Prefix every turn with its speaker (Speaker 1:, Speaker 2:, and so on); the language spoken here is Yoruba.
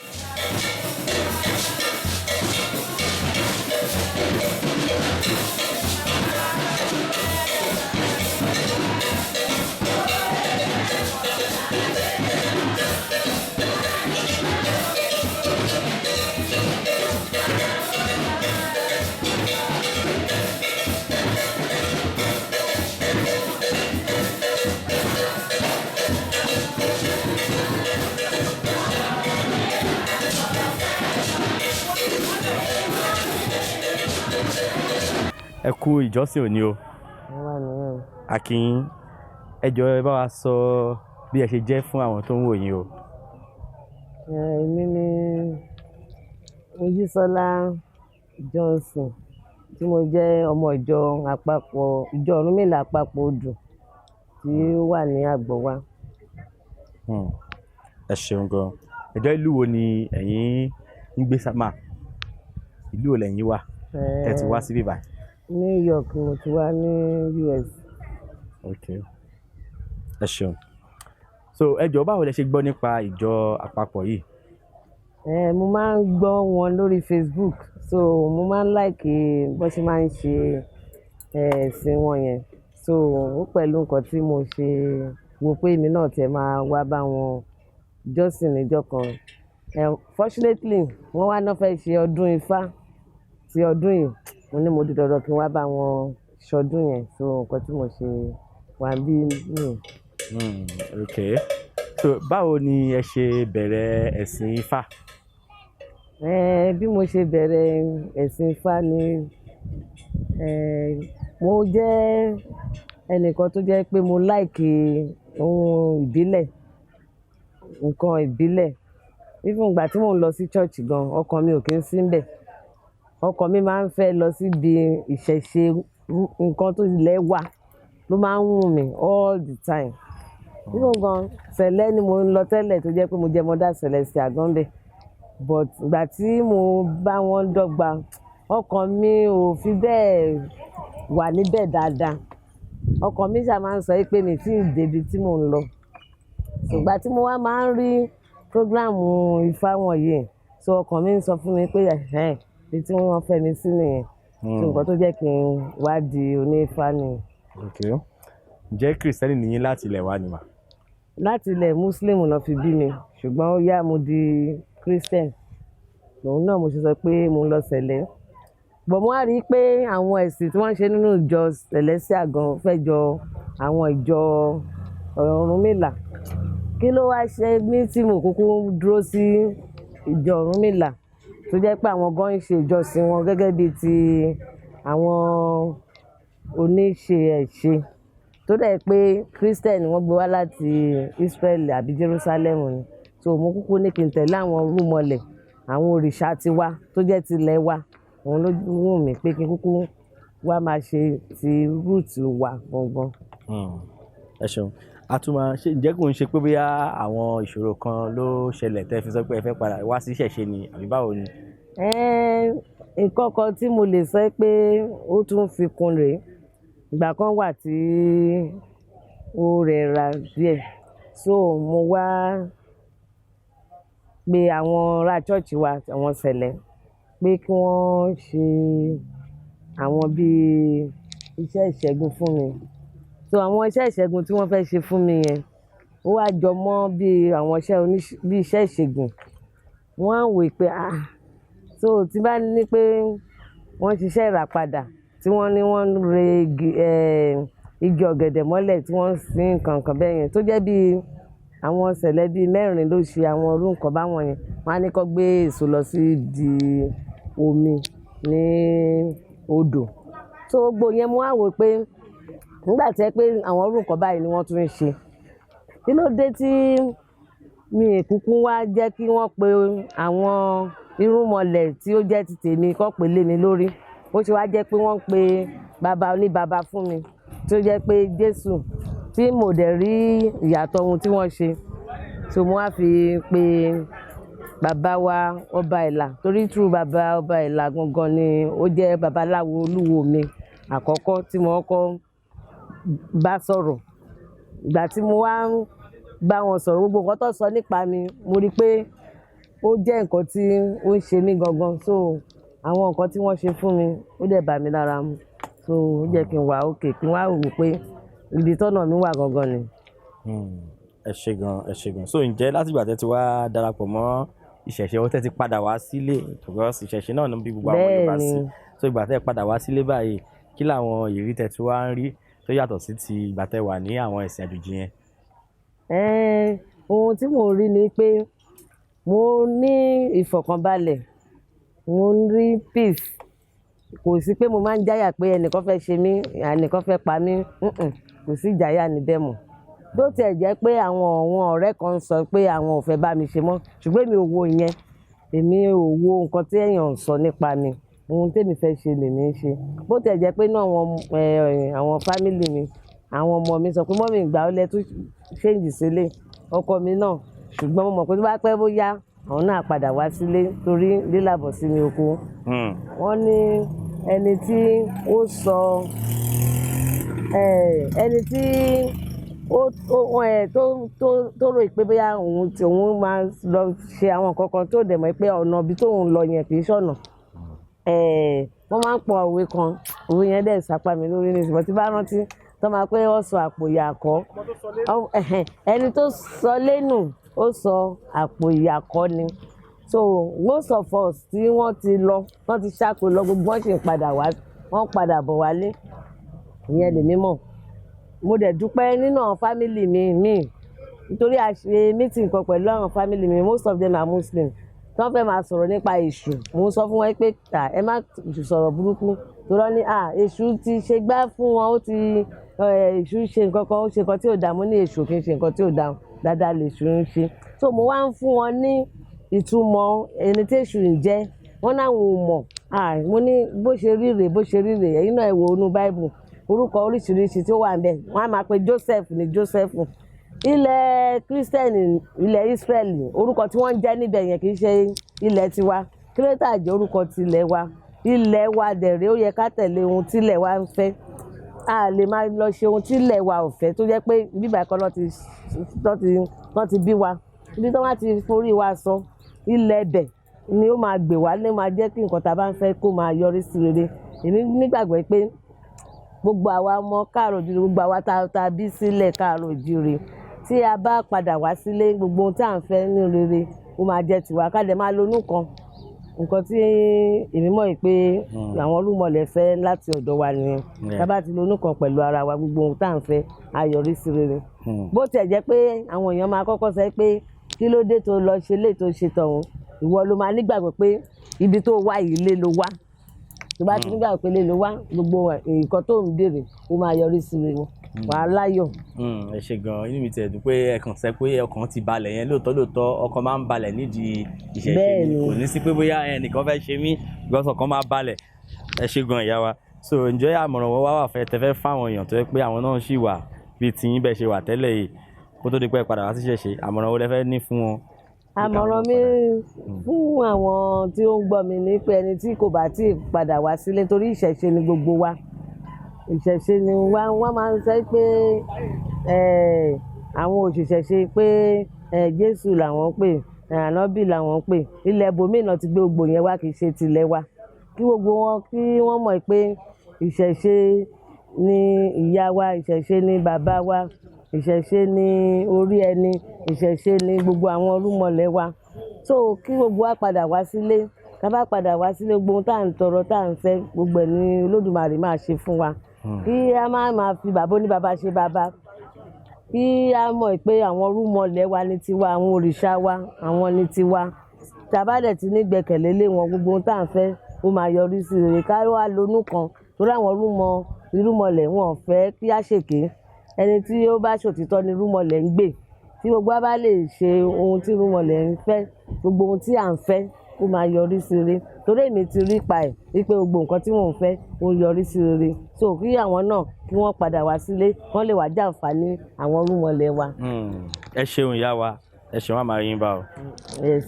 Speaker 1: Ẹ kú ìjọsìn òní o. Akin ẹ jọ̀ọ́ ẹ bá wa sọ bí ẹ ṣe jẹ́ fún àwọn tó ń wò yín o.
Speaker 2: Èmi ni Mojísọ́lá Johnson tí mo jẹ́ ọmọ ìjọ Ọ̀rúnmìlà àpapọ̀ odù tí ó wà ní Àgbọ̀wá.
Speaker 1: Ẹ ṣeun gan. Ẹjọ́ ìlú wo ni ẹ̀yin ń gbé sámà? Ìlú wo lẹ̀yin wà tẹ́ ti wá síbí báyìí?
Speaker 2: New York mo ti wá ní US.
Speaker 1: Okay. Ẹ ṣeun. So ẹ jọ̀ọ́ báwo lẹ ṣe gbọ́ nípa ìjọ àpapọ̀ yìí?
Speaker 2: Mo máa ń gbọ́ wọn lórí Facebook, so mo máa ń like bó ṣe máa ń ṣe ẹ̀sìn wọn yẹn, so ó pẹ̀lú nǹkan tí mo ṣe wò pé èmi náà tẹ̀ máa wá bá wọn jọ́sìn níjọ́ kan. Fortunately wọ́n wá náà fẹ́ ṣe ọdún Ifá ti ọdún yìí, mo ní mo di dandan kí n wá bá wọn ṣọdún yẹn, so nǹkan tí mo ṣe wà bí nìyẹn.
Speaker 1: Okay. So báwo ni ẹ ṣe bẹ̀rẹ̀ ẹ̀sìn Ifá?
Speaker 2: Bí mo ṣe bẹ̀rẹ̀ ẹ̀sìn Ifá ni mo jẹ́ ẹnìkan tó jẹ́ pé mo like ohun ìbílẹ̀, nǹkan ìbílẹ̀. Even ìgbà tí mò ń lọ sí church gan, ọkàn mi ò kí ń sí níbẹ̀. Ọkàn mi máa ń fẹ́ lọ síbi ìṣẹ̀ṣe, nǹkan tó ilẹ̀ wà ló máa ń wù mí all the time. Even gan sẹ̀lẹ̀ ni mo ń lọ tẹ́lẹ̀ tó jẹ́ pé mo jẹ́ Mother Celestial gan bẹ́ẹ̀. But ìgbà tí mo bá wọn dọ́gba, ọkàn mi ò fi bẹ́ẹ̀ wà níbẹ̀ dáadáa. Ọkàn mi ṣá máa ń sọ pé mi tí ì débi tí mò ń lọ. Ìgbà tí mo wá máa ń rí program Ifá wọ̀nyí, so ọkàn mi ń sọ fún mi pé ibi tí wọ́n fẹ́ mi sí nìyẹn. So nǹkan tó jẹ́ kí n wá di onífá ni.
Speaker 1: Okay. Ǹjẹ́ Kristẹni ni yín láti ilẹ̀ wa ni mà?
Speaker 2: Láti ilẹ̀ Muslim náà fi bí mi, ṣùgbọ́n ó yá mo di Christian. Lòun náà mo ṣe sọ pé mo lọ sẹ̀lẹ̀. But mo wá rí i pé àwọn ẹ̀sìn tí wọ́n ṣe nínú ìjọ Celestial gan fẹ́ jọ àwọn ìjọ Ọ̀rúnmìlà. Kí ló wá ṣe mí tí mo kúkú dúró sí ìjọ Ọ̀rúnmìlà tó jẹ́ pé àwọn gan ń ṣe ìjọsìn wọn gẹ́gẹ́ bíi ti àwọn oníṣe ẹ̀ṣe tó dẹ̀ pé Christian wọ́n gbé wá láti Israel àbí Jerusalem ni. So mo kúkú ní kí n tẹ̀lé àwọn rúmọlẹ̀, àwọn òrìṣà tiwa tó jẹ́ tilẹ̀ wa. Òun ló wù mí pé kí n kúkú wá máa ṣe ti root wa gangan.
Speaker 1: Ẹ ṣeun. A tún máa ṣe, ǹjẹ́ kò ń ṣe pé bóyá àwọn ìṣòro kan ló ṣẹlẹ̀ tẹ́ fi sọ pé ẹ fẹ́ padà wá sí ìṣẹ̀ṣe ni àbí báwo ni?
Speaker 2: Nǹkan kan tí mo lè sọ pé ó tún fi kún rèé. Ìgbà kan wà tí ó rẹra díẹ̀, so mo wá pe àwọn ará church wa, àwọn sẹ̀lẹ̀, pé kí wọ́n ṣe àwọn bíi iṣẹ́ ìṣẹ́gun fún mi. So àwọn iṣẹ́ ìṣẹ́gun tí wọ́n fẹ́ ṣe fún mi yẹn, ó wá jọ mọ́ bí àwọn iṣẹ́ ìṣègùn. Wọ́n á wò pé so tí bá ní pé wọ́n ṣiṣẹ́ ìràpadà, tí wọ́n ní wọ́n re igi ọ̀gẹ̀dẹ̀ mọ́lẹ̀ tí wọ́n sin nǹkan bẹ́ẹ̀ yẹn, tó jẹ́ bí àwọn sẹ̀lẹ̀ bíi 4 ló ṣe àwọn irú nǹkan báwọn yẹn. Wọ́n á ní kó gbé èso lọ sí di omi ní odò. So gbogbo yẹn mo wá wò pé nígbà tí ẹ pé àwọn irú nǹkan báyìí ni wọ́n tún ń ṣe, kí ló dé tí mi kúkú wá jẹ́ kí wọ́n pe àwọn irúnmọlẹ̀ tí ó jẹ́ ti tèmi kó pè lé mi lórí. Ó ṣe wá jẹ́ pé wọ́n pe bàbá oníbàbá fún mi, tó jẹ́ pé Jésù tí mo dẹ̀ rí ìyàtọ̀ ohun tí wọ́n ṣe. So mo wá fi pe bàbá wa Ọba Ìlà, torí true bàbá Ọba Ìlà gangan ni ó jẹ́ babaláwo olúwo mi àkọ́kọ́ tí mo kọ́kọ́ bá sọ̀rọ̀. Ìgbà tí mo wá bá wọn sọ̀rọ̀, gbogbo nǹkan tó sọ nípa mi, mo rí pé ó jẹ́ nǹkan tí ó ń ṣe mí gangan, so àwọn nǹkan tí wọ́n ṣe fún mi ó dẹ̀ bà mí lára mu, so ó jẹ́ kí n wà òkè kí n wá wò pé ibi tọ́nà mi wà gangan ni.
Speaker 1: ẹ ṣé gan, ẹ ṣé gan. So ǹjẹ́ látìgbà tẹ́ ti wá darapọ̀ mọ́ ìṣẹ̀ṣe ó tẹ́ ti padà wá sílé, because ìṣẹ̀ṣe náà ní bí gbogbo àwọn Yorùbá sí, so ìgbà tẹ́ padà wá sílé báyìí kí làwọn ìrírí tẹ́ ti wá ń rí tó yàtọ̀ sí ti ìgbà tẹ́ wà ní àwọn ẹ̀sìn àjòjì yẹn?
Speaker 2: Ohun tí mò ń rí ni pé mo ní ìfọ̀kànbalẹ̀, mo ń rí peace, kò sí pé mo máa ń jáyà pé ẹnìkan fẹ́ ṣe mí, ẹnìkan fẹ́ pa mí, kò sí ìjáyà níbẹ̀ mọ́. Bó tiẹ̀ jẹ́ pé àwọn ọ̀rẹ́ kan sọ pé àwọn ò fẹ́ bá mi ṣe mọ́, ṣùgbọ́n èmi ò wo ìyẹn, èmi ò wo nǹkan tí èèyàn ń sọ nípa mi, ohun tèmi fẹ́ ṣe lèmi ń ṣe. Bó tiẹ̀ jẹ́ pé náà àwọn fámìlì mi, àwọn ọmọ mi sọ pé mọ́mì ìgbà ó lẹ tún ṣéǹjì sílé, ọkọ mi náà, ṣùgbọ́n mo mọ̀ pé tó bá pẹ́ bóyá àwọn náà padà wá sílé torí lílàbọ̀ sí mi oko. Wọ́n ní ẹni tí ó sọ ẹni tí tó rò pé bóyá òun máa lọ ṣe àwọn nǹkan kan tó dẹ̀ mọ̀ pé ọ̀nà ibi tóun lọ yẹn kì í ṣọ̀nà. Wọ́n máa ń pọ òwe kan, òwe yẹn dẹ̀ sápá mi lórí ní ìsìnkú tí bá rántí tó máa pé ó sọ àpò ìyàkọ́, ẹni tó sọ lẹ́nu ó sọ àpò ìyàkọ́ ni. So most of us tí wọ́n ti lọ, wọ́n ti ṣáko lọ, gbogbo wọn sì ń padà wá, wọ́n padà bọ̀ wálé, ìyẹn lèmi mọ̀. Mo dẹ̀ dúpẹ́ nínú àwọn fámìlì mi nítorí a ṣe meeting kan pẹ̀lú àwọn fámìlì mi, most of them are Muslim, tí wọ́n fẹ́ máa sọ̀rọ̀ nípa èṣù. Mo ń sọ fún wọn pé ẹ má sọ̀rọ̀ burúkú torí wọ́n ní èṣù ti ṣe gbá fún wọn, èṣù ṣe nǹkan kan, ó ṣe nǹkan tí ò dáa. Mo ní èṣù kì í ṣe nǹkan tí ò dáa, dáadáa lèṣù ń ṣe. So mo wá ń fún wọn ní ìtumọ̀ ẹni tí èṣù ń jẹ́, wọ́n náà ò mọ̀. Mo ní bó ṣe rí rèé, ẹ̀yin náà ẹ wo inú Bible, orúkọ oríṣiríṣi tí ó wà níbẹ̀, wọ́n á máa pe Joseph ní Joseph. Ilẹ̀ Kírísítẹ́nì, ilẹ̀ Ísírẹ́lì, orúkọ tí wọ́n ń jẹ́ níbẹ̀ yẹn kì í ṣe ilẹ̀ tiwa. Kírẹ́tà jẹ́ orúkọ tilẹ̀ wa, ilẹ̀ wa dẹ̀rẹ́, ó yẹ ká tẹ̀lé ohun tílẹ̀ wa ń fẹ́. A lè máa lọ ṣe ohun tílẹ̀ wa ò fẹ́, tó jẹ́ pé bíbá ẹ̀kọ́ náà ti bí wa, ibi tí wọ́n ti forí wa sọ, ilẹ̀ ẹbẹ̀ ni ó máa gbè wá, ló máa jẹ́ kí nǹkan tá a bá ń fẹ́ kó máa yọrí sí rere. Èmi nígbàgbọ́ pé gbogbo àwa ọmọ káàrọ̀-o-jíire, gbogbo àwa tá a bí sílẹ̀ káàrọ̀-o-jíire, tí a bá padà wá sílé, gbogbo ohun tí à ń fẹ́ ní rere ó máa jẹ́ tiwa. Ká dẹ̀ máa lonú kan, nǹkan tí èmi mọ̀ pé àwọn olúmọlẹ̀ fẹ́ láti ọ̀dọ̀ wa nìyẹn. Tá bá ti lonú kan pẹ̀lú ara wa, gbogbo ohun tí à ń fẹ́ á yọrí sí rere. Bó tiẹ̀ jẹ́ pé àwọn èèyàn máa kọ́kọ́ sọ pé kí ló dé tó lọ ṣe lé tó ṣe tọ̀hún, ìwọ ló máa nígbàgbọ́ pé ibi tó wá yìí lé ló wá. Tó bá ti nígbàgbọ́ pé lé ló wá, gbogbo nǹkan tó ń béèrè ó máa yọrí sí rere, wàá láyọ̀.
Speaker 1: Ẹ ṣé gan, inú mi ti dùn pé ẹ kàn sẹ́ pé ọkàn ti balẹ̀ yẹn. Lóòótọ́ ọkàn máa ń balẹ̀ nídìí ìṣẹ̀ṣe ni, kò ní sí pé bóyá ẹnìkan fẹ́ ṣe mí, gbọ́sọ̀ kan máa balẹ̀. Ẹ ṣé gan ìyá wa. So ǹjẹ́ àmọ̀ràn wọ́n wà tẹ́fẹ́ fáwọn èèyàn tó yẹ pé àwọn náà ṣì wà bíi tiyín bẹ́ẹ̀ ṣe wà tẹ́lẹ̀ yìí kó tó di pé ẹ padà wá sí ìṣẹ̀ṣe, àmọ̀ràn wo lẹ fẹ́ ní fún wọn?
Speaker 2: Àmọ̀ràn mi fún àwọn tí ó ń gbọ́ mi ni pé ẹni tí kò bá tí ì padà wá sílé, torí ìṣẹ̀ṣe ni gbogbo wa, ìṣẹ̀ṣe ni wọ́n máa ń sọ pé àwọn òṣìṣẹ̀ṣe pé Jésù làwọn pè, ànábì làwọn pè, ilẹ̀ ibòmíràn ti gbé gbogbo yẹn wá, kì í ṣe tilẹ̀ wa. Kí gbogbo wọn kí wọ́n mọ̀ pé ìṣẹ̀ṣe ni ìyá wa, ìṣẹ̀ṣe ni bàbá wa, ìṣẹ̀ṣe ni orí ẹni, ìṣẹ̀ṣe ni gbogbo àwọn olúmọlẹ̀ wa. So kí gbogbo wa padà wá sílé, ká bá padà wá sílé, gbogbo ohun tá à ń tọrọ, tá à ń fẹ́, gbogbo ẹ̀ ni Olódùmarè máa ṣe fún wa. Kí a máa fi bàbá oníbàbá ṣe bàbá, kí a mọ̀ pé àwọn olúmọlẹ̀ wa ní tiwa, àwọn òrìṣà wa àwọn ní tiwa. Tá bá dẹ̀ ti ní gbẹ́kẹ̀lé lé wọn, gbogbo ohun tá à ń fẹ́ ó máa yọrí sí rere. Ká wá lonú kan, torí àwọn irúmọlẹ̀ wọn ò fẹ́ kí á ṣèké. Ẹni tí ó bá ṣòtítọ́ ni irúmọlẹ̀ ń gbè. Tí gbogbo wa bá lè ṣe ohun tí irúmọlẹ̀ ń fẹ́, gbogbo ohun tí à ń fẹ́ ó máa yọrí sí rere. Torí èmi ti rí pa ẹ̀ wípé gbogbo nǹkan tí mò ń fẹ́ ó yọrí sí rere. So kí àwọn náà kí wọ́n padà wá sílé, wọ́n lè wá jàǹfààní àwọn irúmọlẹ̀ wa.
Speaker 1: Ẹ ṣeun ìyá wa, ẹ ṣeun, wá máa rí yín bá o.
Speaker 2: Yes.